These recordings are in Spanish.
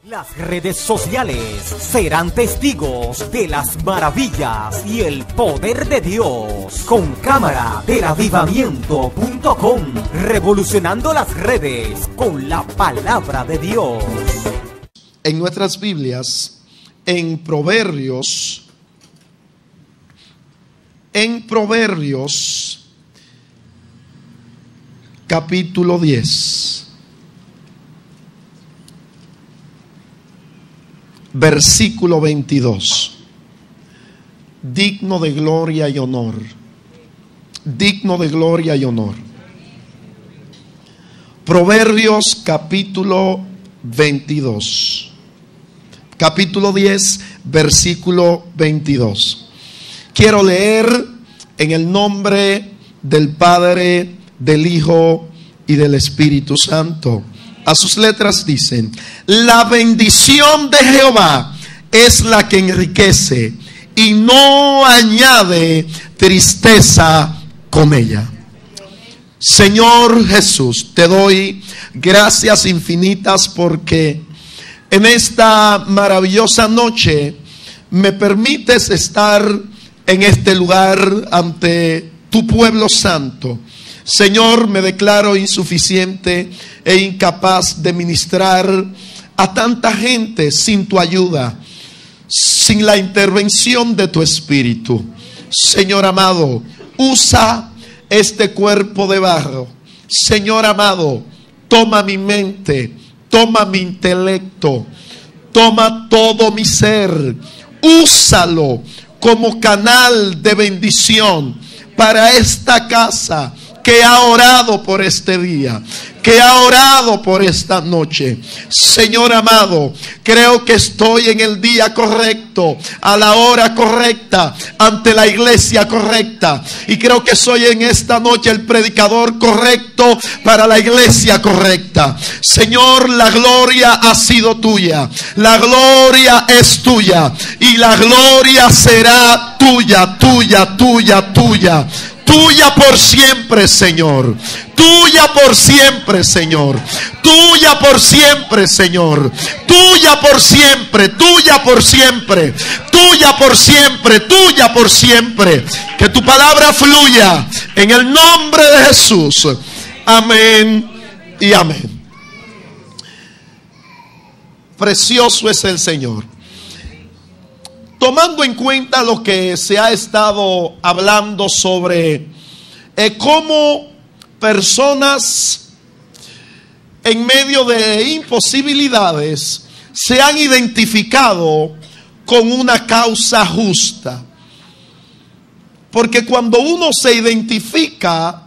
Las redes sociales serán testigos de las maravillas y el poder de Dios. Con cámara del avivamiento.com, revolucionando las redes con la palabra de Dios. En nuestras Biblias, en Proverbios capítulo 10. Versículo 22. Digno de gloria y honor. Digno de gloria y honor. Proverbios capítulo 22. Capítulo 10, versículo 22. Quiero leer en el nombre del Padre, del Hijo y del Espíritu Santo. A sus letras dicen: la bendición de Jehová es la que enriquece y no añade tristeza con ella. Señor Jesús, te doy gracias infinitas porque en esta maravillosa noche me permites estar en este lugar ante tu pueblo santo. Señor, me declaro insuficiente e incapaz de ministrar a tanta gente sin tu ayuda, sin la intervención de tu Espíritu. Señor amado, usa este cuerpo de barro. Señor amado, toma mi mente, toma mi intelecto, toma todo mi ser, úsalo como canal de bendición para esta casa que ha orado por este día, que ha orado por esta noche. Señor amado, creo que estoy en el día correcto, a la hora correcta, ante la iglesia correcta. Y creo que soy en esta noche el predicador correcto para la iglesia correcta. Señor, la gloria ha sido tuya, la gloria es tuya y la gloria será tuya, tuya, tuya, tuya. Tuya por siempre, Señor. Tuya por siempre, Señor. Tuya por siempre, Señor. Tuya por siempre, tuya por siempre. Tuya por siempre, tuya por siempre. Que tu palabra fluya en el nombre de Jesús. Amén y amén. Precioso es el Señor. Tomando en cuenta lo que se ha estado hablando sobre cómo personas en medio de imposibilidades se han identificado con una causa justa. Porque cuando uno se identifica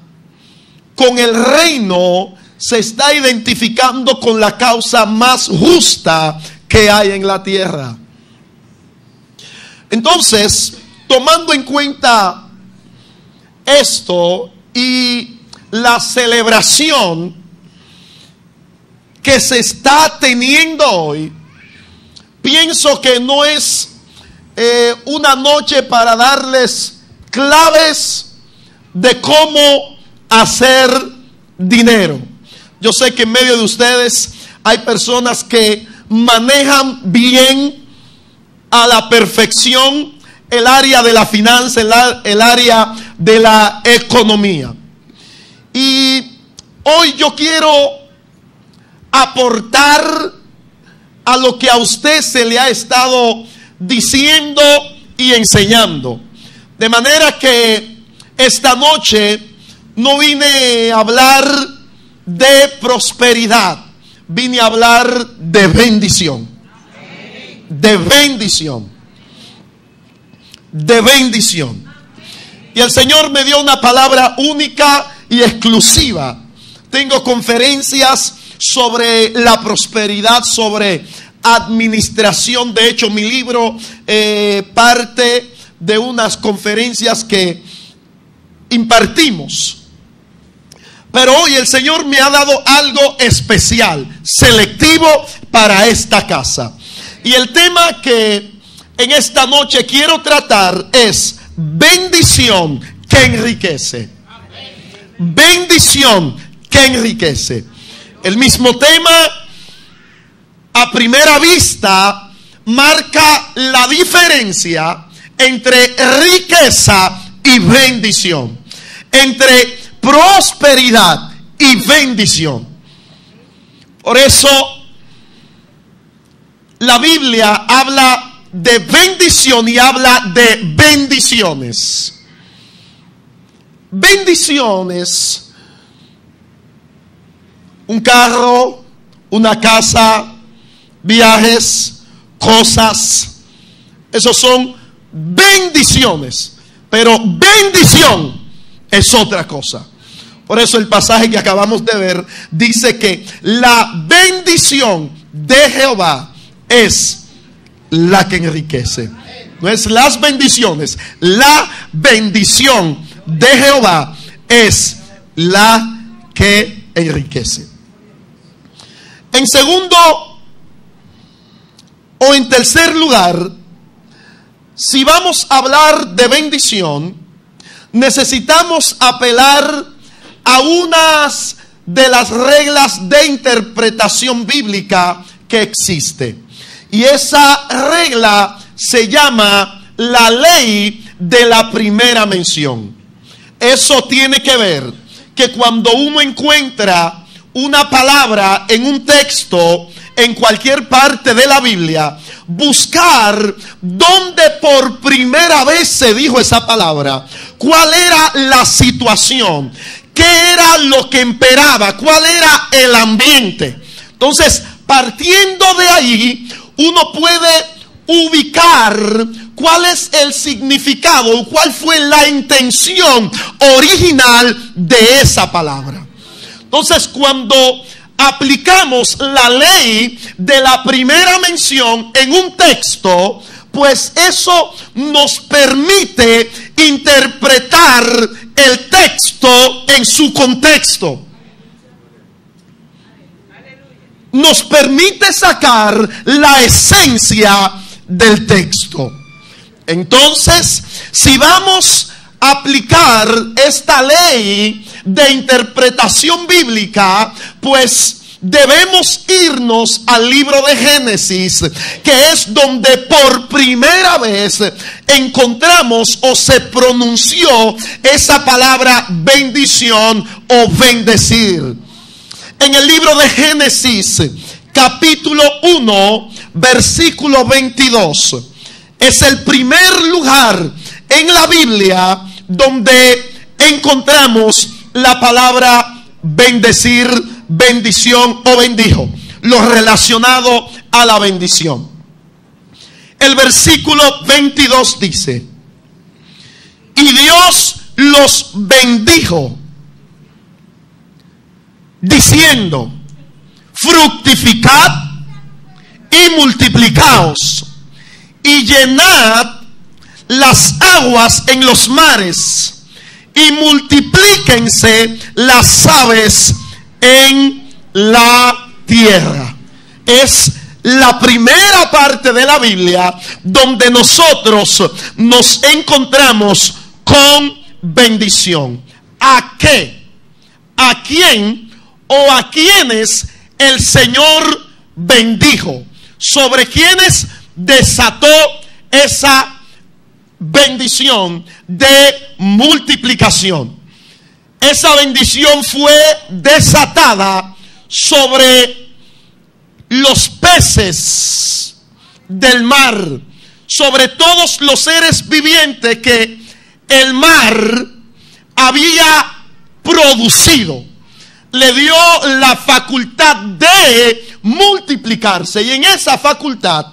con el reino, se está identificando con la causa más justa que hay en la tierra. Entonces, tomando en cuenta esto y la celebración que se está teniendo hoy, pienso que no es una noche para darles claves de cómo hacer dinero. Yo sé que en medio de ustedes hay personas que manejan bien a la perfección el área de la finanza, el área de la economía. Y hoy yo quiero aportar a lo que a usted se le ha estado diciendo y enseñando. De manera que esta noche no vine a hablar de prosperidad, vine a hablar de bendición. De bendición. De bendición. Y el Señor me dio una palabra única y exclusiva. Tengo conferencias sobre la prosperidad, sobre administración. De hecho, mi libro parte de unas conferencias que impartimos. Pero hoy el Señor me ha dado algo especial, selectivo para esta casa. Y el tema que en esta noche quiero tratar es bendición que enriquece. Bendición que enriquece. El mismo tema a primera vista marca la diferencia entre riqueza y bendición, entre prosperidad y bendición. Por eso la Biblia habla de bendición y habla de bendiciones. Bendiciones: un carro, una casa, viajes, cosas. Esos son bendiciones. Pero bendición es otra cosa. Por eso el pasaje que acabamos de ver dice que la bendición de Jehová es la que enriquece. No es las bendiciones, la bendición de Jehová es la que enriquece. En segundo o en tercer lugar, si vamos a hablar de bendición, necesitamos apelar a unas de las reglas de interpretación bíblica que existe. Y esa regla se llama la ley de la primera mención. Eso tiene que ver que cuando uno encuentra una palabra en un texto, en cualquier parte de la Biblia, buscar dónde por primera vez se dijo esa palabra, cuál era la situación, qué era lo que imperaba, cuál era el ambiente. Entonces, partiendo de ahí, uno puede ubicar cuál es el significado, cuál fue la intención original de esa palabra. Entonces, cuando aplicamos la ley de la primera mención en un texto, pues eso nos permite interpretar el texto en su contexto. Nos permite sacar la esencia del texto. Entonces, si vamos a aplicar esta ley de interpretación bíblica, pues debemos irnos al libro de Génesis, que es donde por primera vez encontramos o se pronunció esa palabra bendición o bendecir. En el libro de Génesis, capítulo 1, versículo 22, es el primer lugar en la Biblia donde encontramos la palabra bendecir, bendición o bendijo, lo relacionado a la bendición. El versículo 22 dice: y Dios los bendijo, diciendo: fructificad y multiplicaos, y llenad las aguas en los mares, y multiplíquense las aves en la tierra. Es la primera parte de la Biblia donde nosotros nos encontramos con bendición. ¿A qué? ¿A quién o a quienes el Señor bendijo? ¿Sobre quienes desató esa bendición de multiplicación? Esa bendición fue desatada sobre los peces del mar, sobre todos los seres vivientes que el mar había producido. Le dio la facultad de multiplicarse, y en esa facultad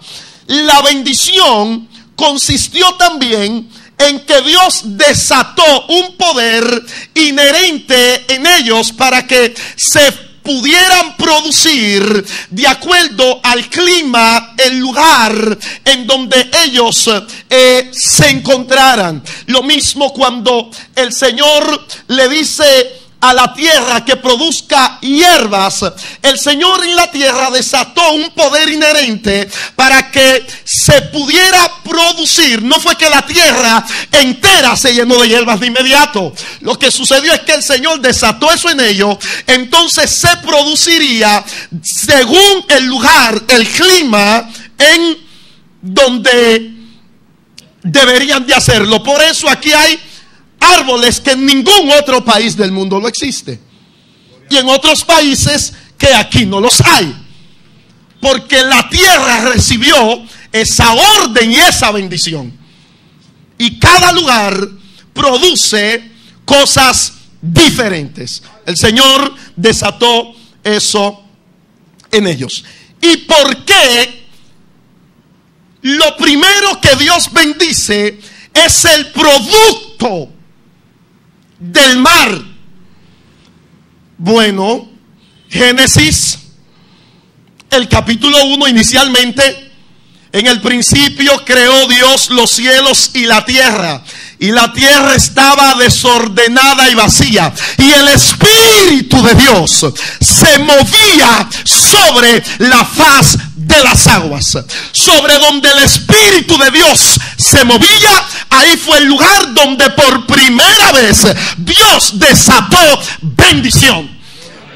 la bendición consistió también en que Dios desató un poder inherente en ellos para que se pudieran producir de acuerdo al clima, el lugar en donde ellos se encontraran. Lo mismo cuando el Señor le dice a la tierra que produzca hierbas, el Señor en la tierra desató un poder inherente para para que se pudiera producir. No fue que la tierra entera se llenó de hierbas de inmediato. Lo que sucedió es que el Señor desató eso en ellos. Entonces se produciría según el lugar, el clima en donde deberían de hacerlo. Por eso aquí hay árboles que en ningún otro país del mundo lo existe. Y en otros países que aquí no los hay. Porque la tierra recibió esa orden y esa bendición. Y cada lugar produce cosas diferentes. El Señor desató eso en ellos. ¿Y por qué? Lo primero que Dios bendice es el producto del mar. Bueno, Génesis, el capítulo 1, inicialmente, en el principio creó Dios los cielos y la tierra estaba desordenada y vacía, y el Espíritu de Dios se movía sobre la faz de las aguas. Sobre donde el Espíritu de Dios se movía, ahí fue el lugar donde por primera vez Dios desató bendición.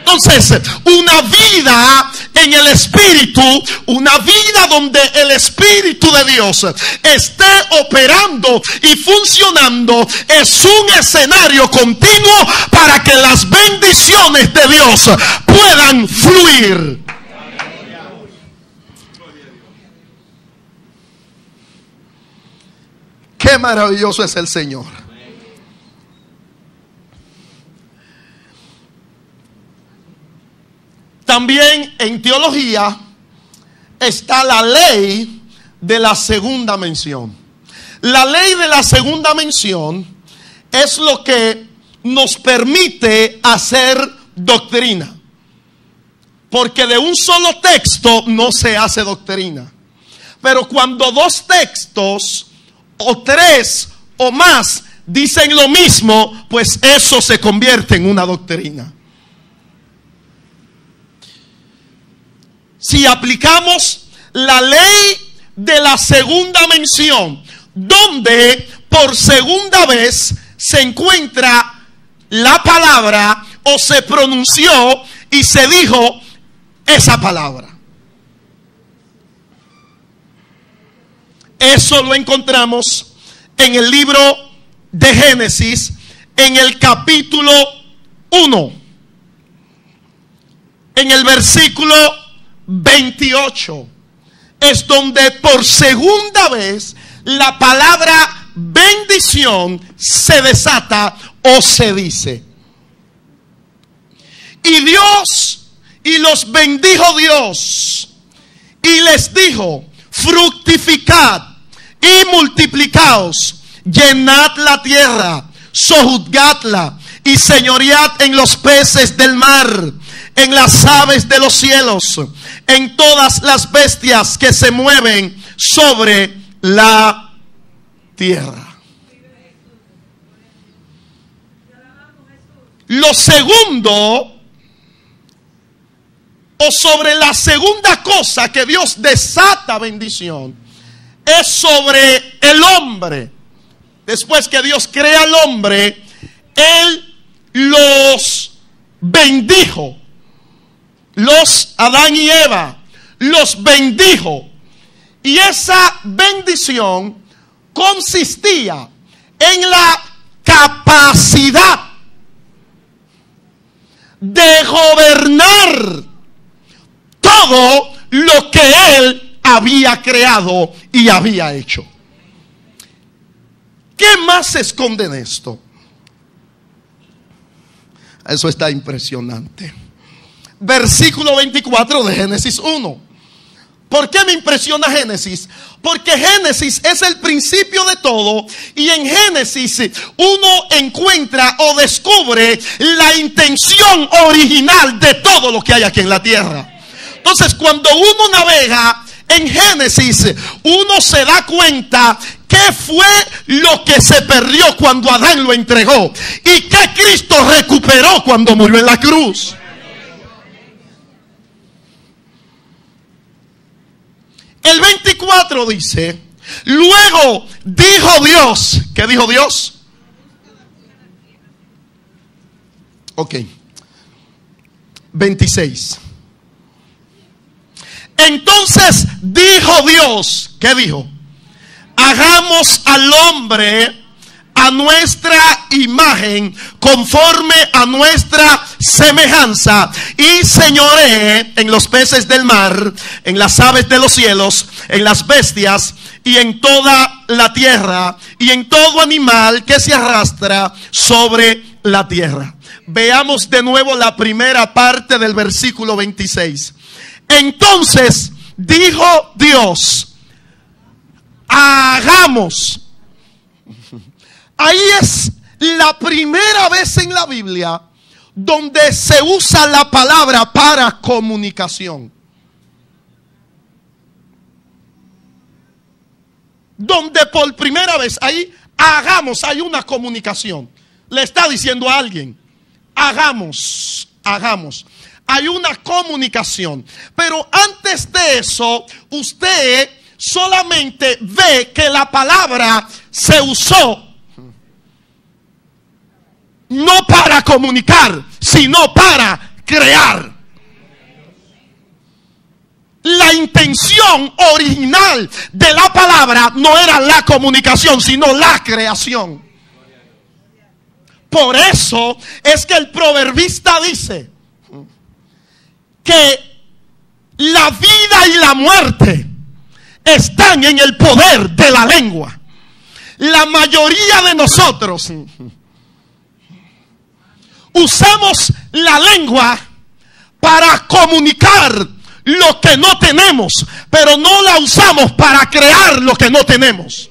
Entonces, una vida en el Espíritu, una vida donde el Espíritu de Dios esté operando y funcionando, es un escenario continuo para que las bendiciones de Dios puedan fluir. Qué maravilloso es el Señor. También en teología está la ley de la segunda mención. La ley de la segunda mención es lo que nos permite hacer doctrina. Porque de un solo texto no se hace doctrina. Pero cuando dos textos o tres o más dicen lo mismo, pues eso se convierte en una doctrina. Si aplicamos la ley de la segunda mención, donde por segunda vez se encuentra la palabra o se pronunció y se dijo esa palabra. Eso lo encontramos en el libro de Génesis, en el capítulo 1, en el versículo 28. Es donde por segunda vez la palabra bendición se desata o se dice. Y los bendijo Dios y les dijo: fructificad y multiplicaos, llenad la tierra, sojuzgadla y señoread en los peces del mar, en las aves de los cielos, en todas las bestias que se mueven sobre la tierra. Lo segundo, o sobre la segunda cosa que Dios desata bendición, es sobre el hombre. Después que Dios crea al hombre, Él los bendijo. Los Adán y Eva los bendijo. Y esa bendición consistía en la capacidad de gobernar todo lo que Él había creado y había hecho. ¿Qué más se esconde en esto? Eso está impresionante. Versículo 24 de Génesis 1. ¿Por qué me impresiona Génesis? Porque Génesis es el principio de todo, y en Génesis uno encuentra o descubre la intención original de todo lo que hay aquí en la tierra. Entonces, cuando uno navega en Génesis, uno se da cuenta qué fue lo que se perdió cuando Adán lo entregó y qué Cristo recuperó cuando murió en la cruz. El 24 dice: luego dijo Dios. ¿Qué dijo Dios? Ok. 26. Entonces dijo Dios. ¿Qué dijo? Hagamos al hombre a nuestra imagen, conforme a nuestra semejanza, y señoree en los peces del mar, en las aves de los cielos, en las bestias, y en toda la tierra, y en todo animal que se arrastra sobre la tierra. Veamos de nuevo la primera parte del versículo 26. Entonces dijo Dios: hagamos. Ahí es la primera vez en la Biblia donde se usa la palabra para comunicación. Donde por primera vez ahí hagamos, hay una comunicación. Le está diciendo a alguien: hagamos, hagamos. Hay una comunicación. Pero antes de eso, usted solamente ve que la palabra se usó no para comunicar, sino para crear. La intención original de la palabra no era la comunicación, sino la creación. Por eso es que el proverbista dice que la vida y la muerte están en el poder de la lengua. La mayoría de nosotros usamos la lengua para comunicar lo que no tenemos, pero no la usamos para crear lo que no tenemos.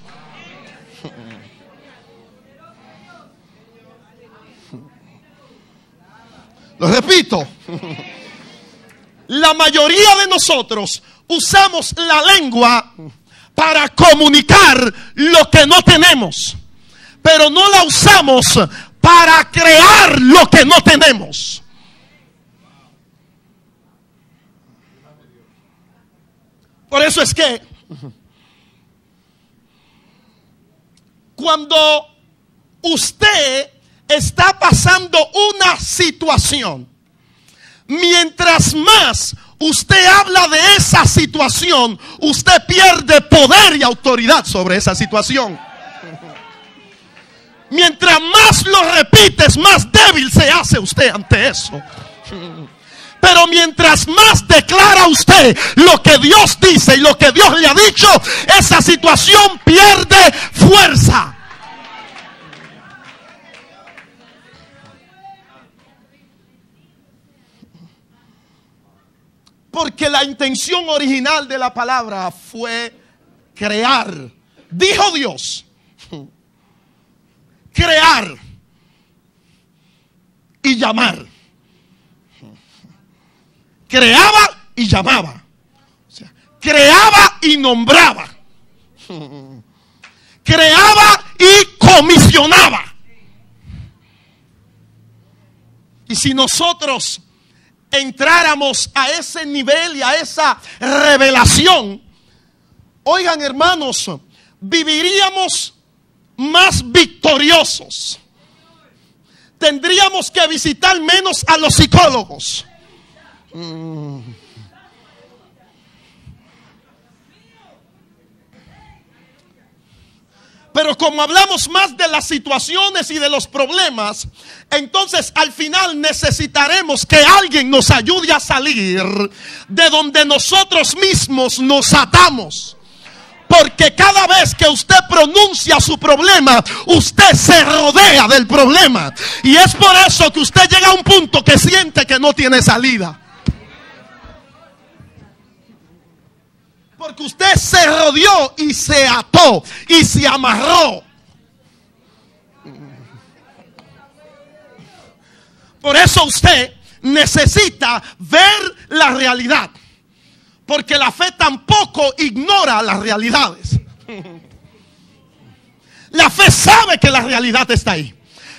Lo repito. La mayoría de nosotros usamos la lengua para comunicar lo que no tenemos, pero no la usamos para crear lo que no tenemos. Por eso es que cuando usted está pasando una situación, mientras más usted habla de esa situación, usted pierde poder y autoridad sobre esa situación. Mientras más lo repites, más débil se hace usted ante eso. Pero mientras más declara usted lo que Dios dice y lo que Dios le ha dicho, esa situación pierde fuerza. Porque la intención original de la palabra fue crear. Dijo Dios: crear y llamar. Creaba y llamaba. O sea, creaba y nombraba. Creaba y comisionaba. Y si nosotros entráramos a ese nivel y a esa revelación, oigan, hermanos, viviríamos más victoriosos. Tendríamos que visitar menos a los psicólogos. Pero como hablamos más de las situaciones y de los problemas, entonces al final necesitaremos que alguien nos ayude a salir de donde nosotros mismos nos atamos. Porque cada vez que usted pronuncia su problema, usted se rodea del problema. Y es por eso que usted llega a un punto que siente que no tiene salida. Porque usted se rodeó y se ató y se amarró. Por eso usted necesita ver la realidad. Porque la fe tampoco ignora las realidades. La fe sabe que la realidad está ahí.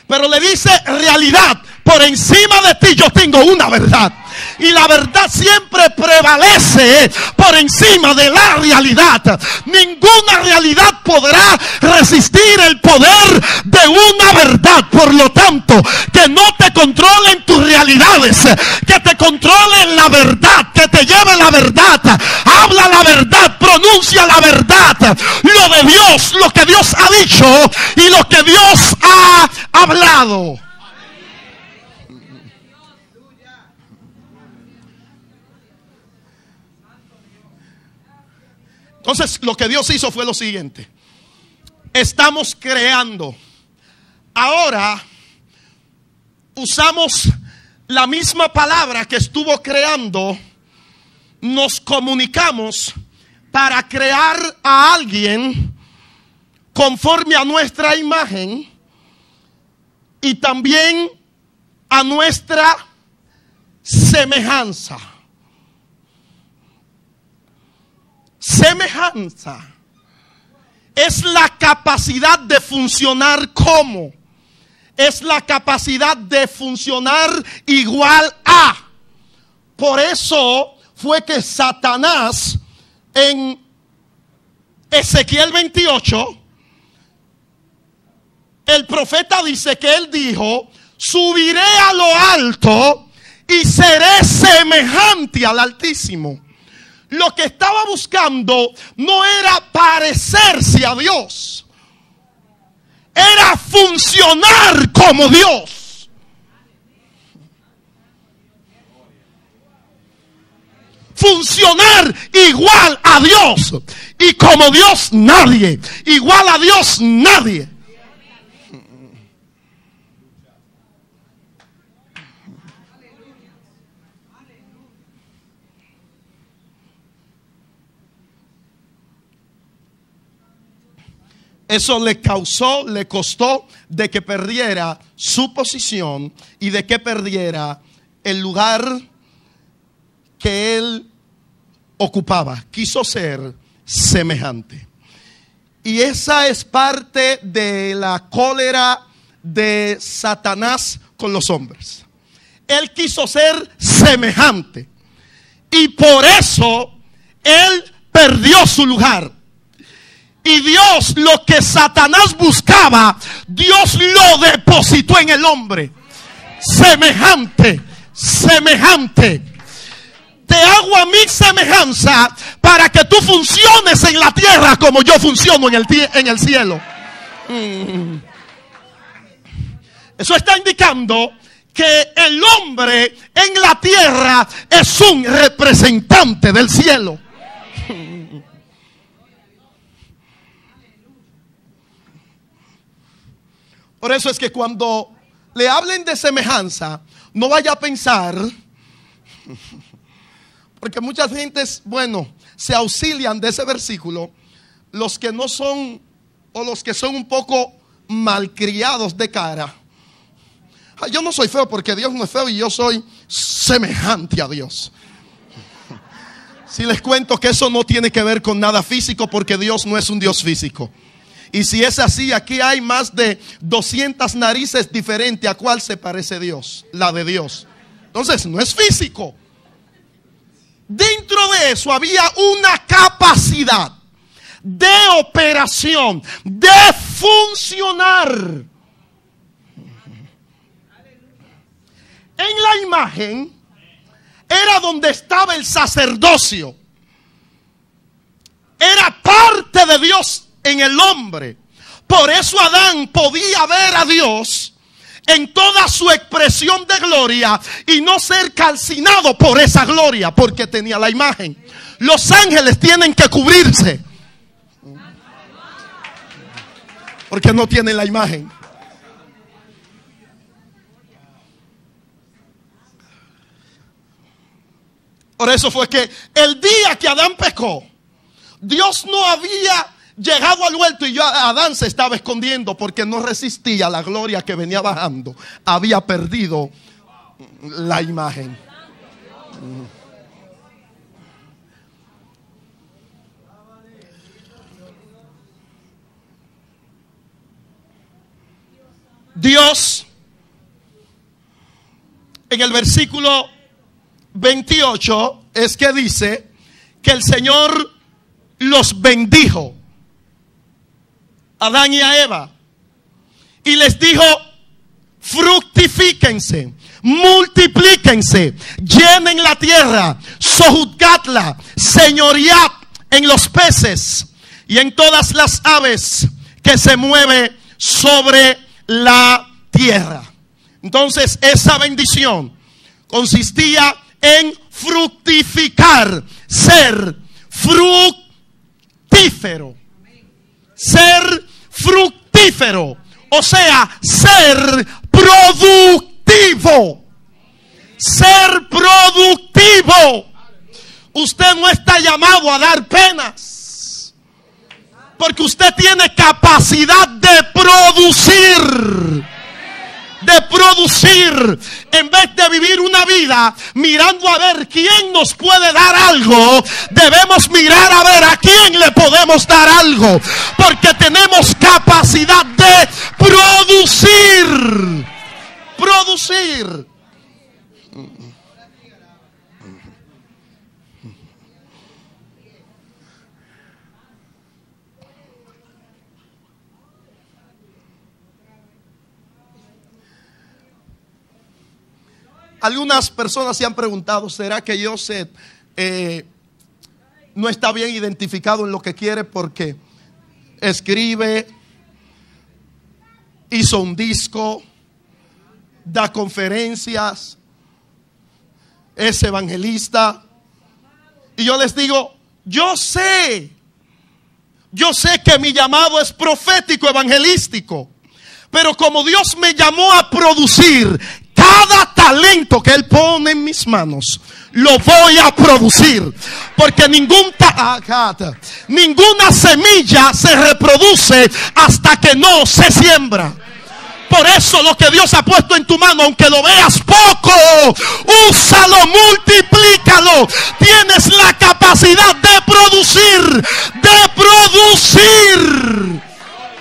Pero le dice: realidad, por encima de ti yo tengo una verdad. Y la verdad siempre prevalece por encima de la realidad. Ninguna realidad podrá resistir el poder de una verdad. Por lo tanto, que no te controlen tus realidades, que te controlen la verdad, que te lleve la verdad. Habla la verdad, pronuncia la verdad. Lo de Dios, lo que Dios ha dicho y lo que Dios ha hablado. Entonces lo que Dios hizo fue lo siguiente: estamos creando. Ahora usamos la misma palabra que estuvo creando, nos comunicamos para crear a alguien conforme a nuestra imagen y también a nuestra semejanza. Semejanza es la capacidad de funcionar como. Es la capacidad de funcionar igual a. Por eso fue que Satanás en Ezequiel 28, el profeta dice que él dijo: subiré a lo alto y seré semejante al Altísimo. Lo que estaba buscando no era parecerse a Dios, era funcionar como Dios. Funcionar igual a Dios. Y como Dios nadie. Igual a Dios nadie. Eso le costó de que perdiera su posición y de que perdiera el lugar que él ocupaba. Quiso ser semejante. Y esa es parte de la cólera de Satanás con los hombres. Él quiso ser semejante. Y por eso él perdió su lugar. Y Dios, lo que Satanás buscaba, Dios lo depositó en el hombre. Semejante, semejante. Te hago a mi semejanza para que tú funciones en la tierra como yo funciono en el cielo. Eso está indicando que el hombre en la tierra es un representante del cielo. Por eso es que cuando le hablen de semejanza, no vaya a pensar, porque muchas gentes, se auxilian de ese versículo, los que no son, o los que son un poco malcriados de cara. Yo no soy feo porque Dios no es feo y yo soy semejante a Dios. Si les cuento que eso no tiene que ver con nada físico, porque Dios no es un Dios físico. Y si es así, aquí hay más de 200 narices diferentes. ¿A cuál se parece Dios? La de Dios. Entonces no es físico. Dentro de eso había una capacidad de operación, de funcionar. En la imagen era donde estaba el sacerdocio. Era parte de Dios en el hombre. Por eso Adán podía ver a Dios en toda su expresión de gloria y no ser calcinado por esa gloria, porque tenía la imagen. Los ángeles tienen que cubrirse porque no tienen la imagen. Por eso fue que el día que Adán pecó, Dios no había llegado al huerto y Adán se estaba escondiendo porque no resistía la gloria que venía bajando. Había perdido la imagen. Dios, en el versículo 28 es que dice que el Señor los bendijo, a Adán y a Eva, y les dijo: fructifíquense, multiplíquense, llenen la tierra, sojuzgadla, señoread en los peces y en todas las aves que se mueven sobre la tierra. Entonces esa bendición consistía en fructificar, ser fructífero, ser fructífero, o sea, ser productivo, ser productivo. Usted no está llamado a dar penas, porque usted tiene capacidad de producir. De producir. En vez de vivir una vida mirando a ver quién nos puede dar algo, debemos mirar a ver a quién le podemos dar algo, porque tenemos capacidad de producir. Producir. Algunas personas se han preguntado: ¿será que Joseph no está bien identificado en lo que quiere porque escribe, hizo un disco, da conferencias, es evangelista? Y yo les digo: yo sé que mi llamado es profético, evangelístico, pero como Dios me llamó a producir, cada talento que Él pone en mis manos lo voy a producir, porque ninguna semilla se reproduce hasta que no se siembra. Por eso lo que Dios ha puesto en tu mano, aunque lo veas poco, úsalo, multiplícalo. Tienes la capacidad de producir,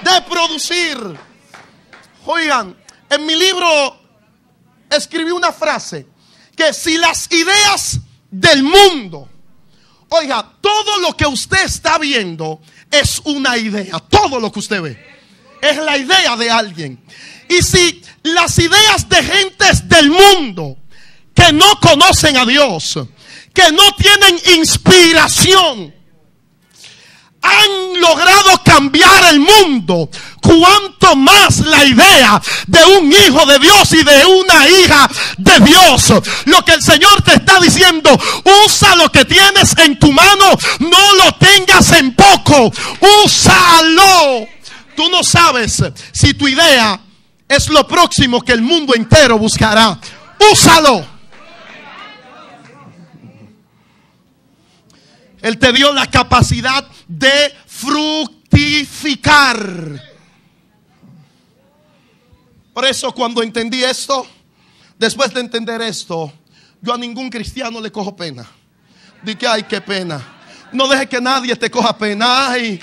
de producir. Oigan, en mi libro escribí una frase: que si las ideas del mundo, oiga, todo lo que usted está viendo es una idea, todo lo que usted ve es la idea de alguien. Y si las ideas de gentes del mundo que no conocen a Dios, que no tienen inspiración, han logrado cambiar el mundo, cuanto más la idea de un hijo de Dios y de una hija de Dios. Lo que el Señor te está diciendo: usa lo que tienes en tu mano, no lo tengas en poco, úsalo. Tú no sabes si tu idea es lo próximo que el mundo entero buscará. Úsalo. Él te dio la capacidad de fructificar. Por eso, cuando entendí esto, después de entender esto, yo a ningún cristiano le cojo pena. Dije: ay, qué pena. No deje que nadie te coja pena. Ay,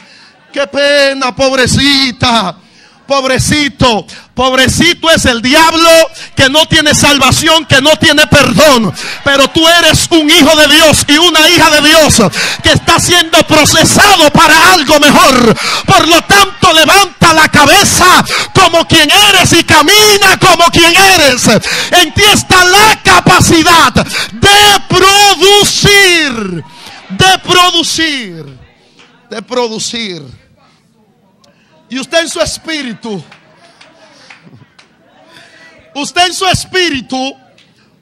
qué pena, pobrecita. Pobrecito, pobrecito es el diablo que no tiene salvación, que no tiene perdón. Pero tú eres un hijo de Dios y una hija de Dios que está siendo procesado para algo mejor. Por lo tanto, levanta la cabeza como quien eres y camina como quien eres. En ti está la capacidad de producir, de producir, de producir. Y usted en su espíritu,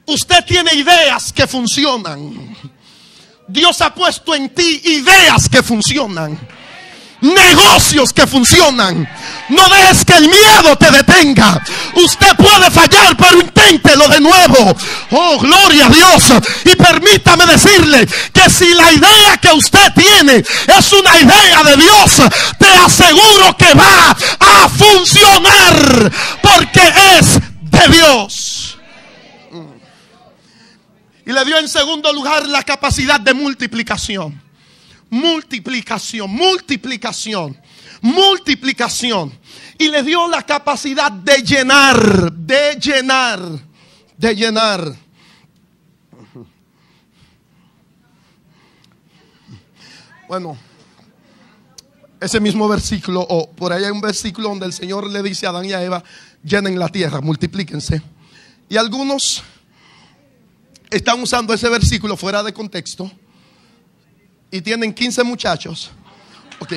usted tiene ideas que funcionan. Dios ha puesto en ti ideas que funcionan, negocios que funcionan. No dejes que el miedo te detenga. Usted puede fallar, pero inténtelo de nuevo. Oh, gloria a Dios. Y permítame decirle que si la idea que usted tiene es una idea de Dios, te aseguro que va a funcionar, porque es de Dios. Y le dio en segundo lugar la capacidad de multiplicación. Multiplicación. Y le dio la capacidad de llenar. Bueno, ese mismo versículo, o por ahí hay un versículo donde el Señor le dice a Adán y a Eva: llenen la tierra, multiplíquense. Y algunos están usando ese versículo fuera de contexto y tienen 15 muchachos. Ok.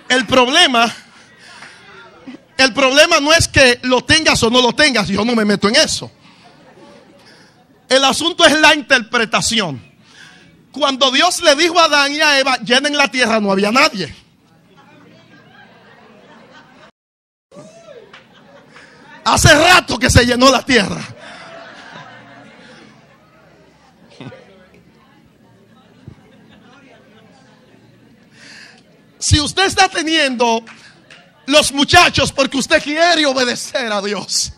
El problema no es que lo tengas o no lo tengas. Yo no me meto en eso. El asunto es la interpretación. Cuando Dios le dijo a Adán y a Eva: llenen la tierra, no había nadie. Hace rato que se llenó la tierra. Si usted está teniendo los muchachos porque usted quiere obedecer a Dios,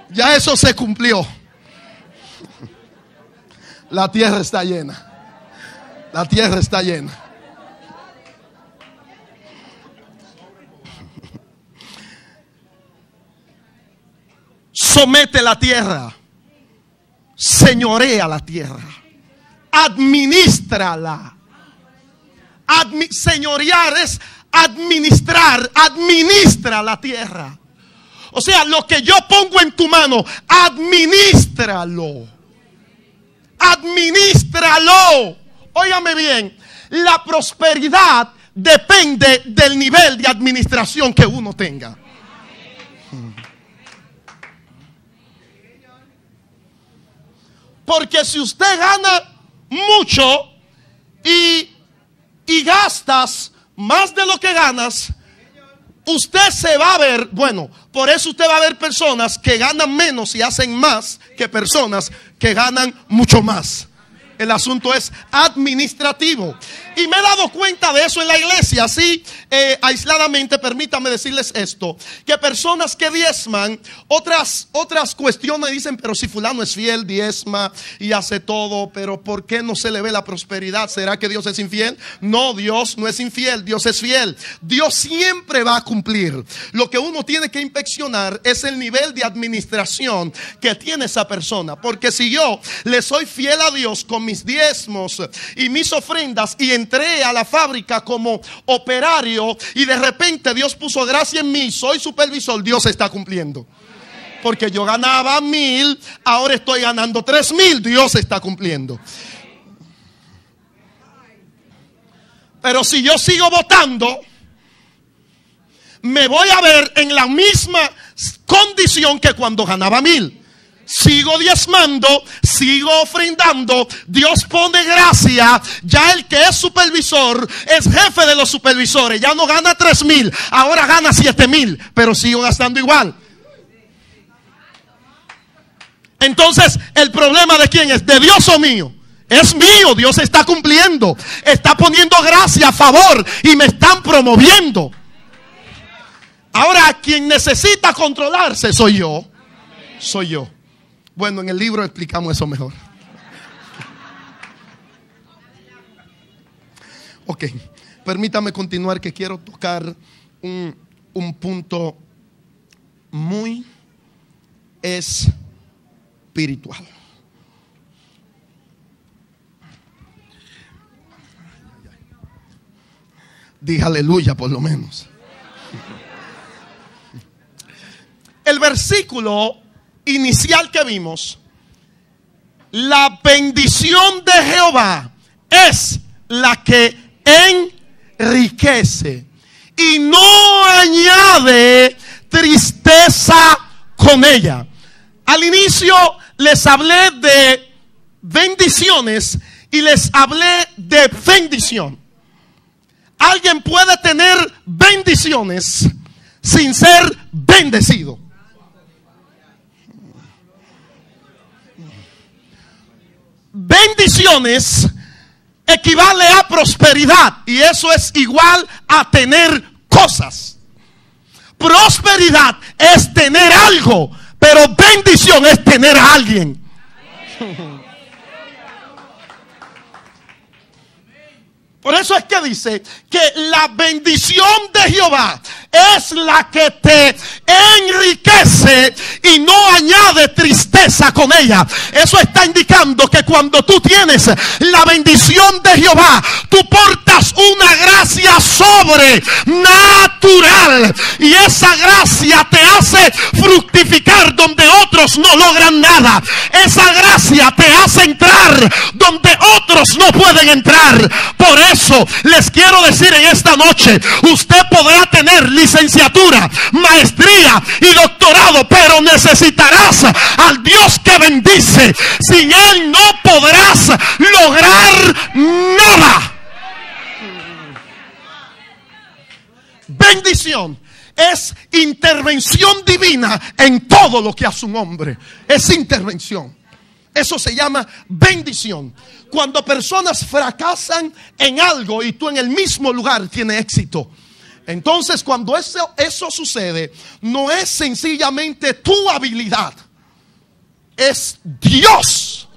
ya eso se cumplió. La tierra está llena. La tierra está llena. Somete la tierra. Señorea la tierra. Administrala. Señorear es administrar. Administra la tierra. O sea, lo que yo pongo en tu mano, administralo. Administralo. Óigame bien, la prosperidad depende del nivel de administración que uno tenga. Porque si usted gana mucho y gastas más de lo que ganas, usted se va a ver, bueno, por eso usted va a ver personas que ganan menos y hacen más que personas que ganan mucho más. El asunto es administrativo. Y me he dado cuenta de eso en la iglesia, así aisladamente. Permítame decirles esto: que personas que diezman, otras cuestiones dicen: pero si fulano es fiel, diezma y hace todo, pero ¿por qué no se le ve la prosperidad? ¿Será que Dios es infiel? No, Dios no es infiel, Dios es fiel. Dios siempre va a cumplir. Lo que uno tiene que inspeccionar es el nivel de administración que tiene esa persona. Porque si yo le soy fiel a Dios con mis diezmos y mis ofrendas, y entré a la fábrica como operario y de repente Dios puso gracia en mí, soy supervisor, Dios está cumpliendo. Porque yo ganaba 1,000, ahora estoy ganando 3,000, Dios está cumpliendo. Pero si yo sigo votando, me voy a ver en la misma condición que cuando ganaba 1,000. Sigo diezmando, sigo ofrendando, Dios pone gracia. Ya el que es supervisor es jefe de los supervisores. Ya no gana 3,000, ahora gana 7,000, pero sigo gastando igual. Entonces, ¿el problema de quién es? ¿De Dios o mío? Es mío. Dios está cumpliendo, está poniendo gracia a favor y me están promoviendo. Ahora, quien necesita controlarse soy yo. Soy yo. Bueno, en el libro explicamos eso mejor. Ok, permítame continuar, que quiero tocar un punto muy espiritual. Dije aleluya por lo menos. El versículo inicial que vimos: la bendición de Jehová es la que enriquece y no añade tristeza con ella. Al inicio les hablé de bendiciones y les hablé de bendición. Alguien puede tener bendiciones sin ser bendecido. Bendiciones equivale a prosperidad, y eso es igual a tener cosas. Prosperidad es tener algo, pero bendición es tener a alguien. Por eso es que dice que la bendición de Jehová es la que te enriquece y no añade tristeza con ella. Eso está indicando que cuando tú tienes la bendición de Jehová, tú portas una gracia sobrenatural. Y esa gracia te hace fructificar donde otros no logran nada. Esa gracia te hace entrar donde otros no pueden entrar. Por eso les quiero decir en esta noche, usted podrá tener licenciatura, maestría y doctorado, pero necesitarás al Dios que bendice. Sin Él no podrás lograr nada. Bendición es intervención divina en todo lo que hace un hombre. Es intervención. Eso se llama bendición. Cuando personas fracasan en algo y tú en el mismo lugar tienes éxito. Entonces, cuando eso sucede, no es sencillamente tu habilidad, es Dios.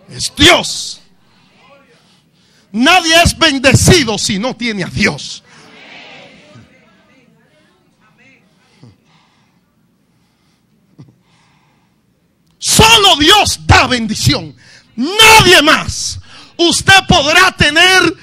Es Dios. Nadie es bendecido si no tiene a Dios. Solo Dios da bendición. Nadie más. Usted podrá tener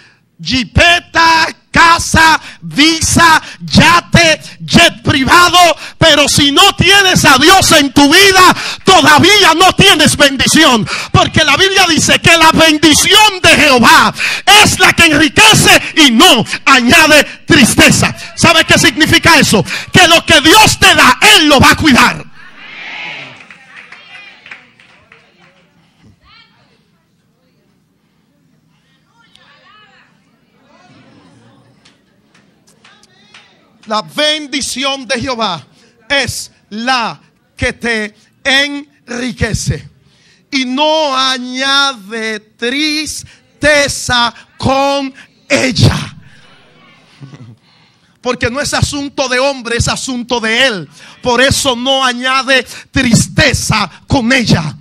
jipeta, casa, visa, yate, jet privado, pero si no tienes a Dios en tu vida, todavía no tienes bendición. Porque la Biblia dice que la bendición de Jehová es la que enriquece y no añade tristeza. ¿Sabe qué significa eso? Que lo que Dios te da, Él lo va a cuidar. La bendición de Jehová es la que te enriquece y no añade tristeza con ella. Porque no es asunto de hombre, es asunto de Él. Por eso no añade tristeza con ella.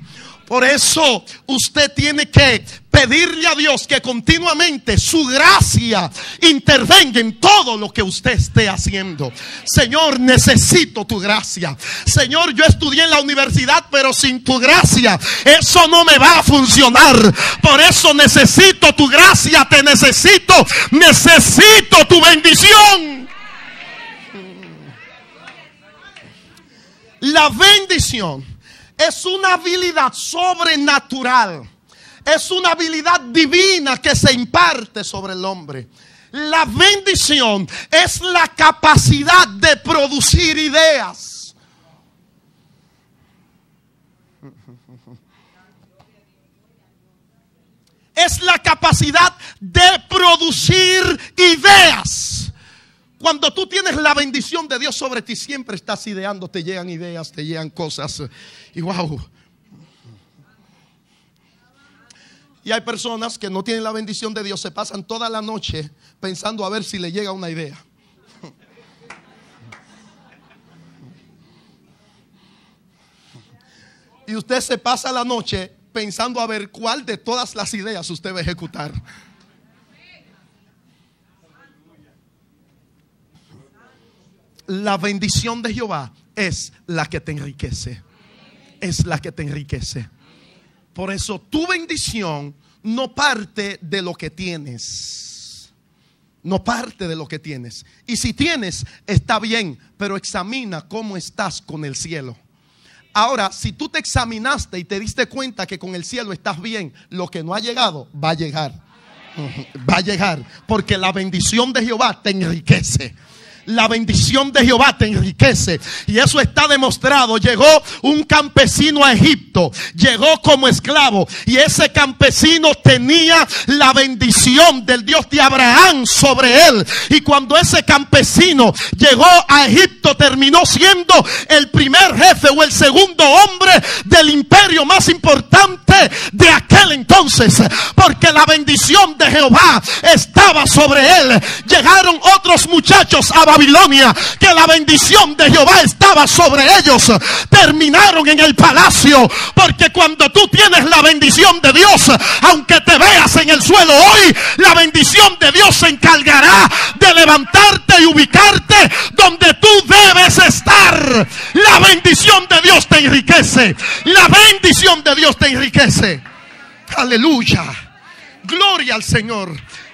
Por eso usted tiene que pedirle a Dios que continuamente su gracia intervenga en todo lo que usted esté haciendo. Señor, necesito tu gracia. Señor, yo estudié en la universidad, pero sin tu gracia eso no me va a funcionar. Por eso necesito tu gracia, te necesito, necesito tu bendición. La bendición es una habilidad sobrenatural. Es una habilidad divina que se imparte sobre el hombre. La bendición es la capacidad de producir ideas. Es la capacidad de producir ideas. Cuando tú tienes la bendición de Dios sobre ti, siempre estás ideando, te llegan ideas, te llegan cosas. Y wow. Y hay personas que no tienen la bendición de Dios, se pasan toda la noche pensando a ver si le llega una idea. Y usted se pasa la noche pensando a ver cuál de todas las ideas usted va a ejecutar. La bendición de Jehová es la que te enriquece. Es la que te enriquece. Por eso tu bendición no parte de lo que tienes. No parte de lo que tienes. Y si tienes, está bien, pero examina cómo estás con el cielo. Ahora, si tú te examinaste y te diste cuenta que con el cielo estás bien, lo que no ha llegado, va a llegar. Va a llegar. Porque la bendición de Jehová te enriquece. La bendición de Jehová te enriquece. Y eso está demostrado. Llegó un campesino a Egipto. Llegó como esclavo. Y ese campesino tenía la bendición del Dios de Abraham sobre él. Y cuando ese campesino llegó a Egipto, terminó siendo el primer jefe o el segundo hombre del imperio más importante de aquel entonces. Porque la bendición de Jehová estaba sobre él. Llegaron otros muchachos a Babilonia, que la bendición de Jehová estaba sobre ellos, terminaron en el palacio. Porque cuando tú tienes la bendición de Dios, aunque te veas en el suelo hoy, la bendición de Dios se encargará de levantarte y ubicarte donde tú debes estar. La bendición de Dios te enriquece. La bendición de Dios te enriquece. Aleluya. Gloria al Señor.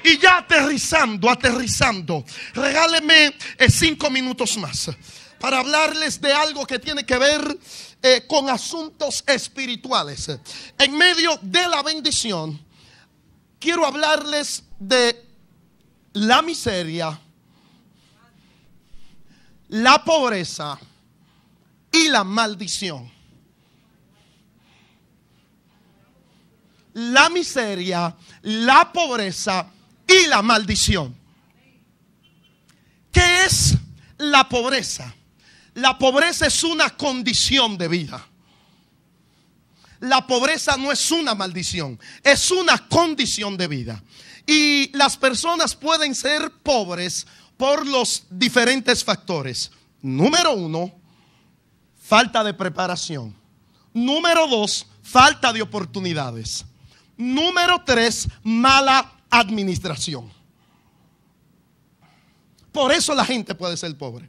Y ya aterrizando, regáleme 5 minutos más para hablarles de algo que tiene que ver con asuntos espirituales. En medio de la bendición, quiero hablarles de la miseria, la pobreza y la maldición. La miseria, la pobreza y la maldición. ¿Qué es la pobreza? La pobreza es una condición de vida. La pobreza no es una maldición, es una condición de vida. Y las personas pueden ser pobres por los diferentes factores. Número 1, falta de preparación. Número 2, falta de oportunidades. Número 3, mala administración. Por eso la gente puede ser pobre.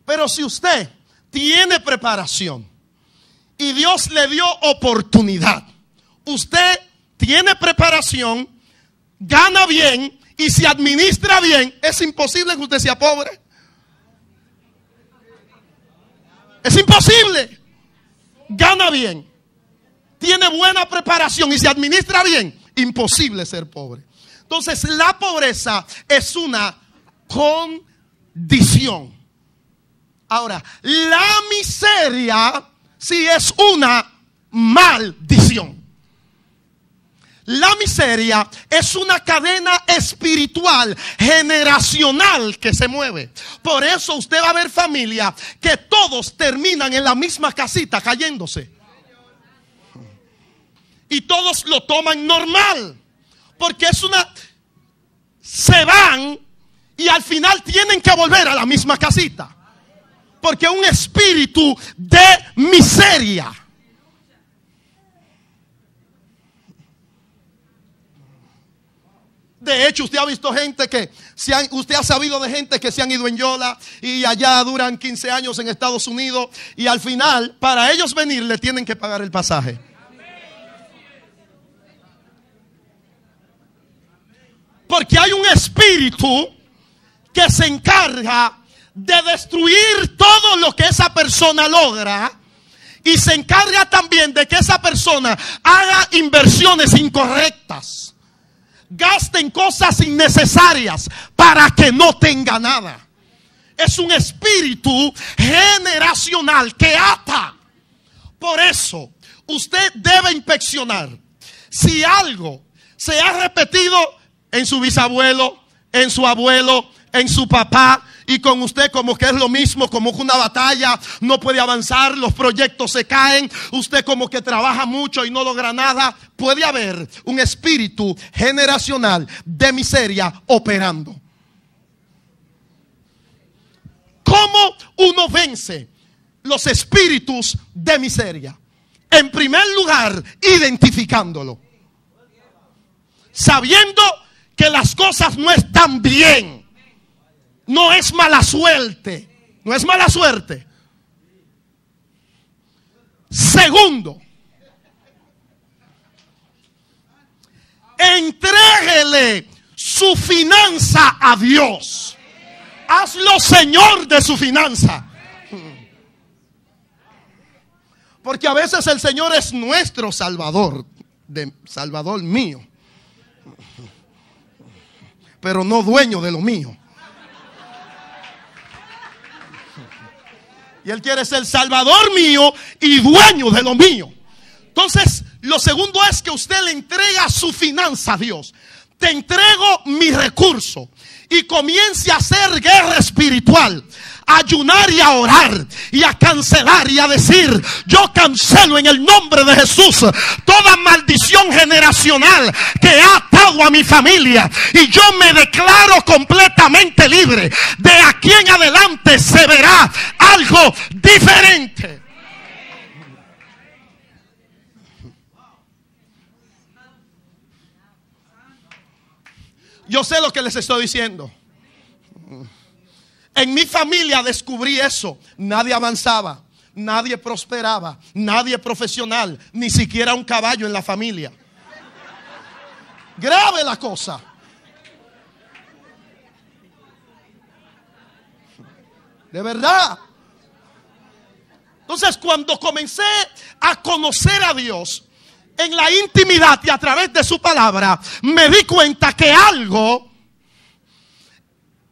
Pero si usted tiene preparación y Dios le dio oportunidad, usted tiene preparación, gana bien y se administra bien, es imposible que usted sea pobre. Es imposible. Gana bien, tiene buena preparación y se administra bien, imposible ser pobre. Entonces la pobreza es una condición. Ahora, la miseria sí es una maldición. La miseria es una cadena espiritual, generacional que se mueve. Por eso usted va a ver familia que todos terminan en la misma casita cayéndose. Y todos lo toman normal. Porque es una... Se van y al final tienen que volver a la misma casita. Porque es un espíritu de miseria. De hecho, usted ha visto gente que usted ha sabido de gente que se han ido en Yola y allá duran 15 años en Estados Unidos y al final, para ellos venir, le tienen que pagar el pasaje. Porque hay un espíritu que se encarga de destruir todo lo que esa persona logra y se encarga también de que esa persona haga inversiones incorrectas. Gasten cosas innecesarias para que no tenga nada. Es un espíritu generacional que ata. Por eso, usted debe inspeccionar si algo se ha repetido en su bisabuelo, en su abuelo, en su papá, y con usted como que es lo mismo, como que una batalla, no puede avanzar, los proyectos se caen, usted como que trabaja mucho y no logra nada. Puede haber un espíritu generacional de miseria operando. ¿Cómo uno vence los espíritus de miseria? En primer lugar, identificándolo. Sabiendo que las cosas no están bien. No es mala suerte. No es mala suerte. Segundo, entréguele su finanza a Dios. Hazlo Señor de su finanza. Porque a veces el Señor es nuestro Salvador, Salvador mío, pero no dueño de lo mío. Y Él quiere ser Salvador mío y dueño de lo mío. Entonces, lo segundo es que usted le entrega su finanza a Dios. Te entrego mi recurso. y comience a hacer guerra espiritual, a ayunar y a orar y a cancelar y a decir: yo cancelo en el nombre de Jesús toda maldición generacional que ha atado a mi familia, y yo me declaro completamente libre. De aquí en adelante se verá algo diferente. Yo sé lo que les estoy diciendo. En mi familia descubrí eso. Nadie avanzaba, nadie prosperaba, nadie profesional, ni siquiera un caballo en la familia. Grave la cosa. De verdad. Entonces, cuando comencé a conocer a Dios en la intimidad y a través de su palabra, me di cuenta que algo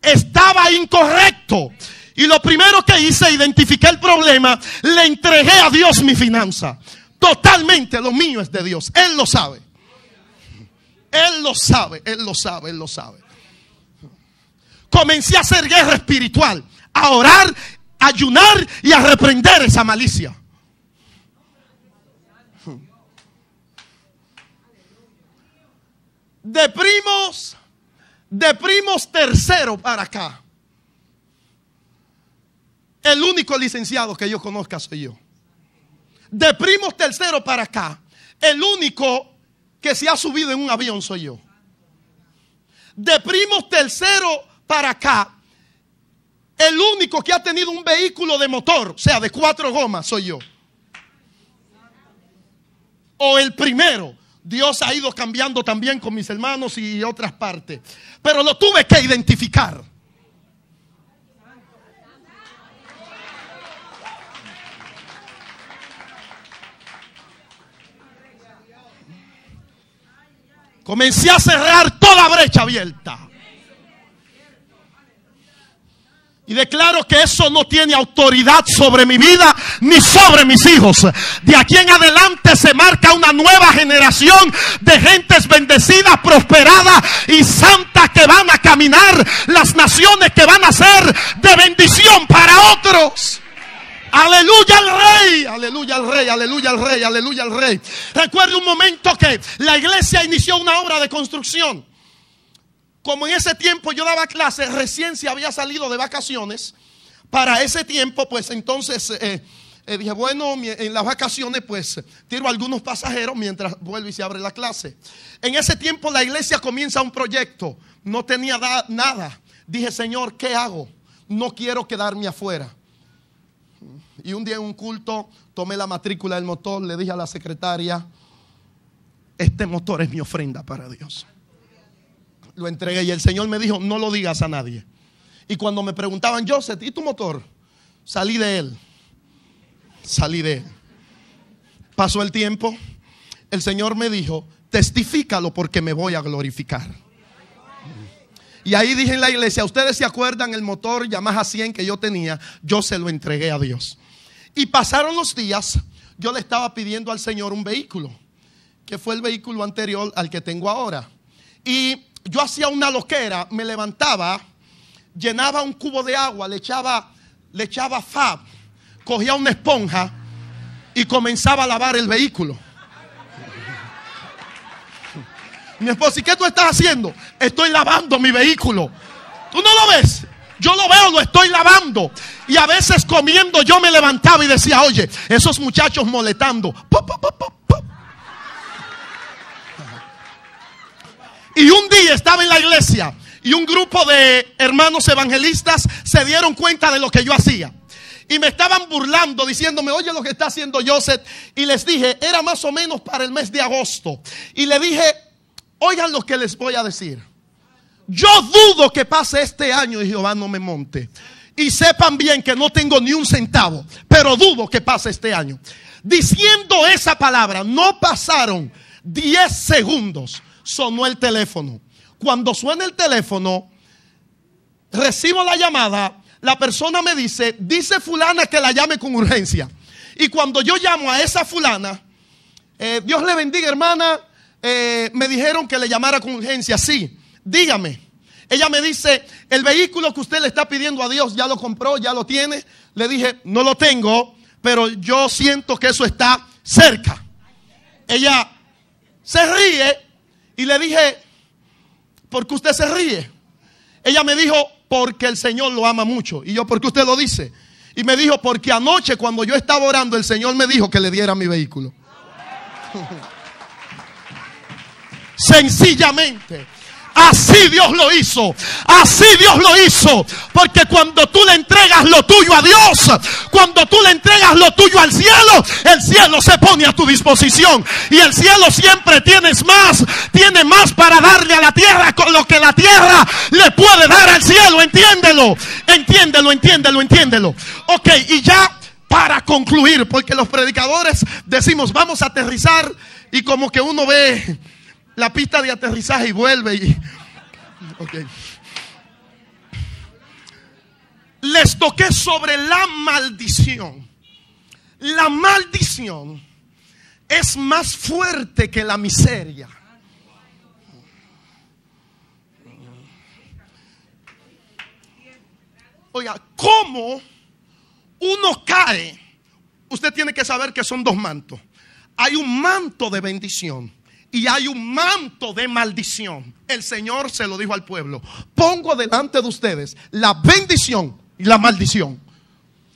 estaba incorrecto. Y lo primero que hice, identifiqué el problema, le entregué a Dios mi finanza. Totalmente lo mío es de Dios. Él lo sabe. Él lo sabe, Él lo sabe, Él lo sabe. Comencé a hacer guerra espiritual, a orar, a ayunar y a reprender esa malicia. De primos tercero para acá, el único licenciado que yo conozca soy yo. De primos tercero para acá, el único que se ha subido en un avión soy yo. De primos tercero para acá, el único que ha tenido un vehículo de motor, o sea, de 4 gomas, soy yo. O el primero. Dios ha ido cambiando también con mis hermanos y otras partes, pero lo tuve que identificar. Comencé a cerrar toda brecha abierta. Y declaro que eso no tiene autoridad sobre mi vida ni sobre mis hijos. De aquí en adelante se marca una nueva generación de gentes bendecidas, prosperadas y santas, que van a caminar las naciones, que van a ser de bendición para otros. Aleluya al Rey, aleluya al Rey, aleluya al Rey, aleluya al Rey. Recuerdo un momento que la iglesia inició una obra de construcción. Como en ese tiempo yo daba clases, recién se había salido de vacaciones. Para ese tiempo, pues entonces dije, bueno, en las vacaciones pues tiro a algunos pasajeros mientras vuelvo y se abre la clase. En ese tiempo la iglesia comienza un proyecto. No tenía nada. Dije, Señor, ¿qué hago? No quiero quedarme afuera. Y un día en un culto tomé la matrícula del motor, le dije a la secretaria: este motor es mi ofrenda para Dios. Lo entregué y el Señor me dijo: no lo digas a nadie. Y cuando me preguntaban, Joseph, ¿y tu motor? Salí de él. Pasó el tiempo. El Señor me dijo: testifícalo porque me voy a glorificar. Y ahí dije en la iglesia: ustedes se acuerdan el motor Yamaha 100 que yo tenía, yo se lo entregué a Dios. Y pasaron los días, yo le estaba pidiendo al Señor un vehículo, que fue el vehículo anterior al que tengo ahora. Y yo hacía una loquera, me levantaba, llenaba un cubo de agua, le echaba fab, cogía una esponja y comenzaba a lavar el vehículo. Mi esposa: ¿y qué tú estás haciendo? Estoy lavando mi vehículo. ¿Tú no lo ves? Yo lo veo, lo estoy lavando. Y a veces comiendo yo me levantaba y decía: oye, esos muchachos molestando. Pop, pop, pop, pop, pop. Y un día estaba en la iglesia y un grupo de hermanos evangelistas se dieron cuenta de lo que yo hacía. Y me estaban burlando, diciéndome: oye lo que está haciendo Joseph. Y les dije, era más o menos para el mes de agosto. Y le dije: oigan lo que les voy a decir. Yo dudo que pase este año y Jehová no me monte. Y sepan bien que no tengo ni un centavo, pero dudo que pase este año. Diciendo esa palabra, no pasaron 10 segundos. Sonó el teléfono. Cuando suena el teléfono, recibo la llamada. La persona me dice: dice fulana que la llame con urgencia. Y cuando yo llamo a esa fulana, Dios le bendiga, hermana, me dijeron que le llamara con urgencia. Sí, dígame. Ella me dice, el vehículo que usted le está pidiendo a Dios, ¿ya lo compró? ¿Ya lo tiene? Le dije, no lo tengo, pero yo siento que eso está cerca. Ella se ríe y le dije, ¿por qué usted se ríe? Ella me dijo, porque el Señor lo ama mucho. Y yo, ¿por qué usted lo dice? Y me dijo, porque anoche cuando yo estaba orando, el Señor me dijo que le diera mi vehículo. Sencillamente. Así Dios lo hizo. Así Dios lo hizo. Porque cuando tú le entregas lo tuyo a Dios, cuando tú le entregas lo tuyo al cielo, el cielo se pone a tu disposición. Y el cielo siempre tiene más para darle a la tierra con lo que la tierra le puede dar al cielo. Entiéndelo. Entiéndelo. Ok, y ya para concluir, porque los predicadores decimos vamos a aterrizar y como que uno ve la pista de aterrizaje y vuelve okay. Les toqué sobre la maldición. La maldición es más fuerte que la miseria. Oiga, ¿cómo uno cae? Usted tiene que saber que son dos mantos. Hay un manto de bendición y hay un manto de maldición. El Señor se lo dijo al pueblo: pongo delante de ustedes la bendición y la maldición.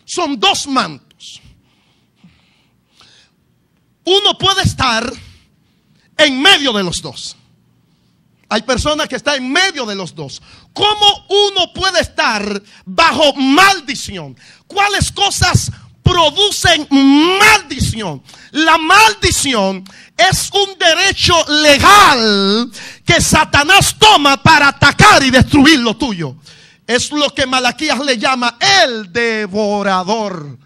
Son dos mantos. Uno puede estar en medio de los dos. Hay personas que están en medio de los dos. ¿Cómo uno puede estar bajo maldición? ¿Cuáles cosas producen maldición? La maldición es un derecho legal que Satanás toma para atacar y destruir lo tuyo. Es lo que Malaquías le llama el devorador.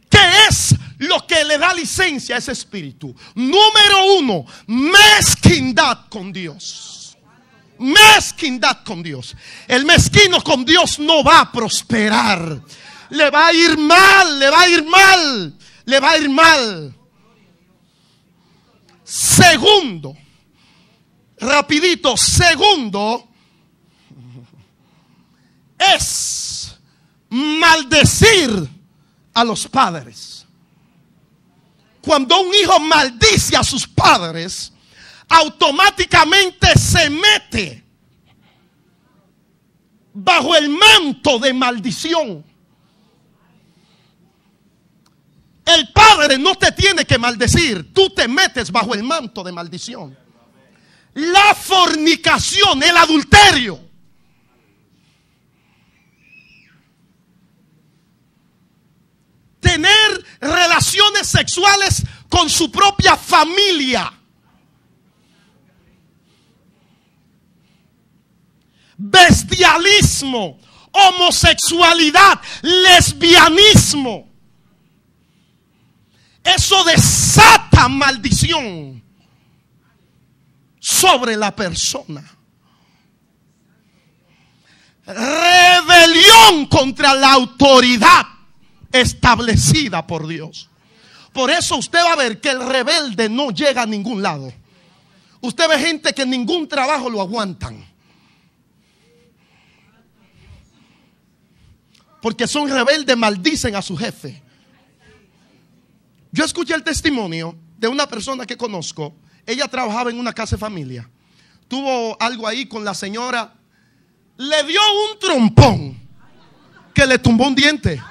¿Qué es lo que le da licencia a ese espíritu? Número uno, mezquindad con Dios. Mezquindad con Dios. El mezquino con Dios no va a prosperar. Le va a ir mal, le va a ir mal, le va a ir mal. Segundo, rapidito, segundo, es maldecir a los padres. Cuando un hijo maldice a sus padres, automáticamente se mete bajo el manto de maldición. El padre no te tiene que maldecir, tú te metes bajo el manto de maldición. La fornicación, el adulterio, tener relaciones sexuales con su propia familia, bestialismo, homosexualidad, lesbianismo. Eso desata maldición sobre la persona. Rebelión contra la autoridad establecida por Dios. Por eso usted va a ver que el rebelde no llega a ningún lado. Usted ve gente que ningún trabajo lo aguantan, porque son rebeldes, maldicen a su jefe. Yo escuché el testimonio de una persona que conozco. Ella trabajaba en una casa de familia. Tuvo algo ahí con la señora. Le dio un trompón que le tumbó un diente.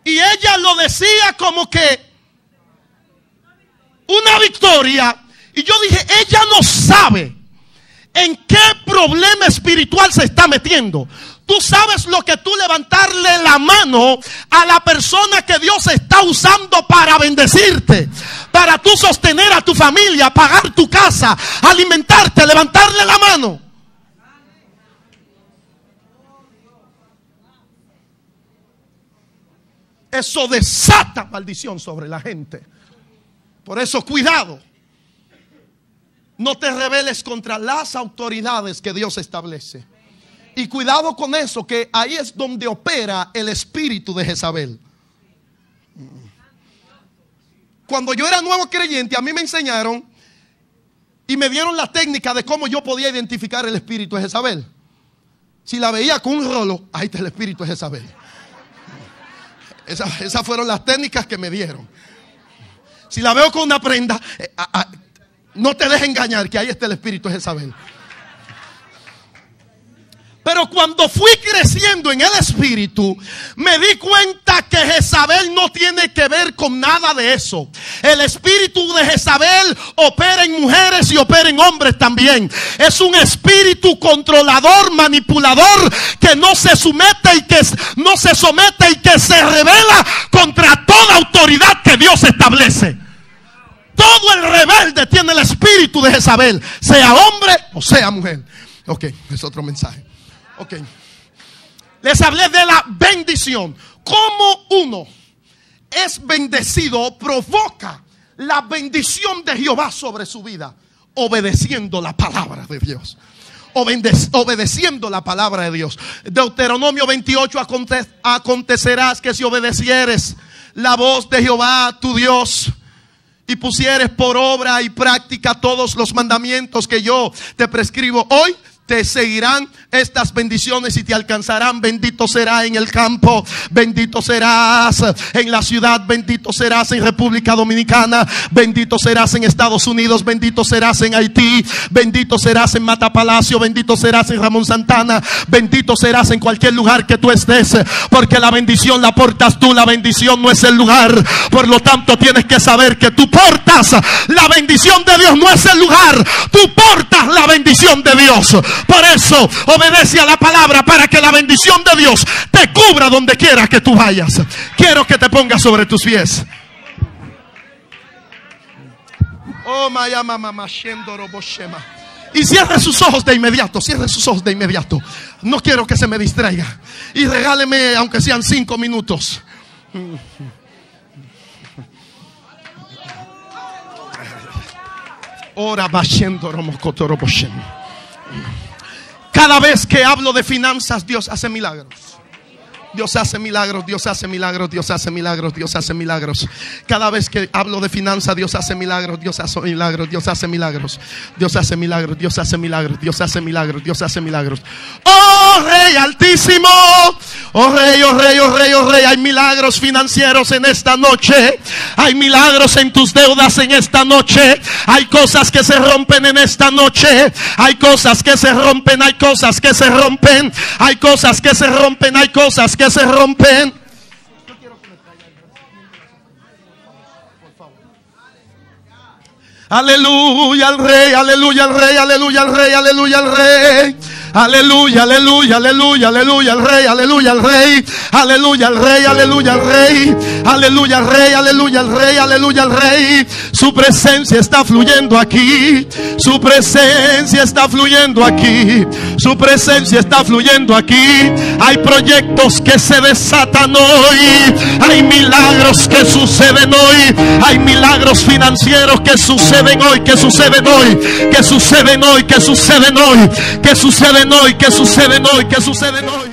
Y ella lo decía como que una victoria. Y yo dije, ella no sabe en qué problema espiritual se está metiendo. Tú sabes lo que tú levantarle la mano a la persona que Dios está usando para bendecirte, para tú sostener a tu familia, pagar tu casa, alimentarte, levantarle la mano. Eso desata maldición sobre la gente. Por eso cuidado. No te rebeles contra las autoridades que Dios establece. Y cuidado con eso, que ahí es donde opera el espíritu de Jezabel. Cuando yo era nuevo creyente, a mí me enseñaron, Y me dieron la técnica de cómo yo podía identificar el espíritu de Jezabel. Si la veía con un rolo, ahí está el espíritu de Jezabel. Esas fueron las técnicas que me dieron. Si la veo con una prenda, no te dejes engañar que ahí está el espíritu de Jezabel. Pero cuando fui creciendo en el espíritu, me di cuenta que Jezabel no tiene que ver con nada de eso. El espíritu de Jezabel opera en mujeres y opera en hombres también. Es un espíritu controlador, manipulador, que no se somete y que se revela contra toda autoridad que Dios establece. Todo el rebelde tiene el espíritu de Jezabel, sea hombre o sea mujer. Ok, es otro mensaje. Ok, les hablé de la bendición. Cómo uno es bendecido o provoca la bendición de Jehová sobre su vida, obedeciendo la palabra de Dios. Obedeciendo la palabra de Dios. Deuteronomio 28, acontecerás que si obedecieres la voz de Jehová tu Dios y pusieres por obra y práctica todos los mandamientos que yo te prescribo hoy, te seguirán estas bendiciones y te alcanzarán. Bendito será en el campo, bendito serás en la ciudad, bendito serás en República Dominicana, bendito serás en Estados Unidos, bendito serás en Haití, bendito serás en Matapalacio, bendito serás en Ramón Santana, bendito serás en cualquier lugar que tú estés, porque la bendición la portas tú, la bendición no es el lugar. Por lo tanto tienes que saber que tú portas la bendición de Dios, no es el lugar, tú portas la bendición de Dios. Por eso obedece a la palabra para que la bendición de Dios te cubra donde quiera que tú vayas. Quiero que te pongas sobre tus pies. Oh, y cierre sus ojos de inmediato. Cierre sus ojos de inmediato. No quiero que se me distraiga. Y regáleme aunque sean 5 minutos. Ora bashendo romokotoro boshem. Cada vez que hablo de finanzas, Dios hace milagros. Dios hace milagros, Dios hace milagros, Dios hace milagros, Dios hace milagros. Cada vez que hablo de finanzas, Dios hace milagros, Dios hace milagros, Dios hace milagros, Dios hace milagros, Dios hace milagros, Dios hace milagros, Dios hace milagros. Oh Rey Altísimo, oh Rey, oh Rey, oh Rey, oh Rey. Hay milagros financieros en esta noche. Hay milagros en tus deudas en esta noche. Hay cosas que se rompen en esta noche. Hay cosas que se rompen, hay cosas que se rompen. Hay cosas que se rompen, hay cosas que se rompen. Aleluya al Rey, aleluya al Rey, aleluya al Rey, aleluya al Rey. Aleluya, aleluya, aleluya, aleluya al Rey, aleluya al Rey, aleluya al Rey, aleluya al Rey, aleluya al Rey, aleluya al Rey, aleluya al Rey. Su presencia está fluyendo aquí, su presencia está fluyendo aquí, su presencia está fluyendo aquí. Hay proyectos que se desatan hoy, hay milagros que suceden hoy, hay milagros financieros que suceden hoy, que suceden hoy, que suceden hoy, que suceden hoy, que suceden hoy, que suceden hoy, que suceden hoy.